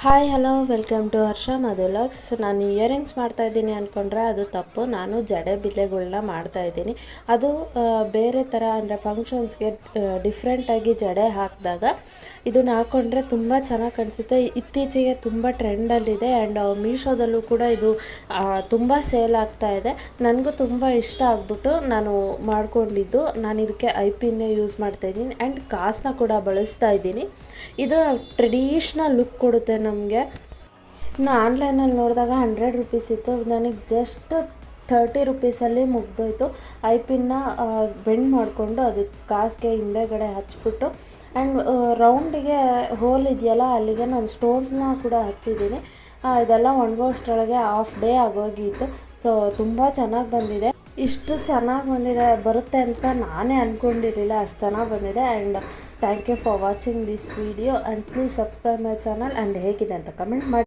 Hi hello welcome to ಹರ್ಷ ಮಧುಲಾಗ್ಸ್. ನಾನು earrings ಮಾಡ್ತಾಯಿದ್ದೀನಿ ಅಂದ್ಕೊಂಡ್ರೆ ಅದು ತಪ್ಪು. ನಾನು ಜಡೆ ಬಿಲ್ಲೆಗಳನ್ನ ಮಾಡ್ತಾಯಿದ್ದೀನಿ. ಅದು ಬೇರೆ ಥರ ಅಂದರೆ ಫಂಕ್ಷನ್ಸ್ಗೆ ಡಿಫ್ರೆಂಟಾಗಿ ಜಡೆ ಹಾಕಿದಾಗ ಇದನ್ನು ಹಾಕ್ಕೊಂಡ್ರೆ ತುಂಬ ಚೆನ್ನಾಗಿ ಕಾಣಿಸುತ್ತೆ. ಇತ್ತೀಚೆಗೆ ತುಂಬ ಟ್ರೆಂಡಲ್ಲಿದೆ ಆ್ಯಂಡ್ ಮೀಶೋದಲ್ಲೂ ಕೂಡ ಇದು ತುಂಬ ಸೇಲ್ ಆಗ್ತಾಯಿದೆ. ನನಗೂ ತುಂಬ ಇಷ್ಟ ಆಗ್ಬಿಟ್ಟು ನಾನು ಮಾಡ್ಕೊಂಡಿದ್ದು. ನಾನು ಇದಕ್ಕೆ ಐಪಿನ್ನೇ ಯೂಸ್ ಮಾಡ್ತಾಯಿದ್ದೀನಿ ಆ್ಯಂಡ್ ಕಾಸನ್ನ ಕೂಡ ಬಳಸ್ತಾ ಇದ್ದೀನಿ. ಇದು ಟ್ರೆಡಿಷ್ನಲ್ ಲುಕ್ ಕೊಡುತ್ತೆ ನಮಗೆ. ಇನ್ನು ಆನ್ಲೈನಲ್ಲಿ ನೋಡಿದಾಗ 100 ರುಪೀಸ್ ಇತ್ತು, ನನಗೆ ಜಸ್ಟ್ 30 ರುಪೀಸಲ್ಲಿ ಮುಗ್ದೋಯ್ತು. ಐಪಿನ್ನ ಬೆಂಡ್ ಮಾಡಿಕೊಂಡು ಅದಕ್ಕೆ ಕಾಸಿಗೆ ಹಿಂದೆಗಡೆ ಹಚ್ಬಿಟ್ಟು ಆ್ಯಂಡ್ ರೌಂಡಿಗೆ ಹೋಲ್ ಇದೆಯಲ್ಲ ಅಲ್ಲಿಗೆ ನಾನು ಸ್ಟೋನ್ಸ್ನ ಕೂಡ ಹಚ್ಚಿದ್ದೀನಿ. ಇದೆಲ್ಲ ಒಣಗೋಷ್ಟರೊಳಗೆ ಹಾಫ್ ಡೇ ಆಗೋಗಿತ್ತು. ಸೊ ತುಂಬ ಚೆನ್ನಾಗಿ ಬಂದಿದೆ. ಇಷ್ಟು ಚೆನ್ನಾಗಿ ಬರುತ್ತೆ ಅಂತ ನಾನೇ ಅಂದ್ಕೊಂಡಿರಲಿಲ್ಲ, ಅಷ್ಟು ಚೆನ್ನಾಗಿ ಬಂದಿದೆ. And thank you for watching this video and please subscribe my channel and ಹೇಗಿದೆ ಅಂತ ಕಮೆಂಟ್ ಮಾಡಿ.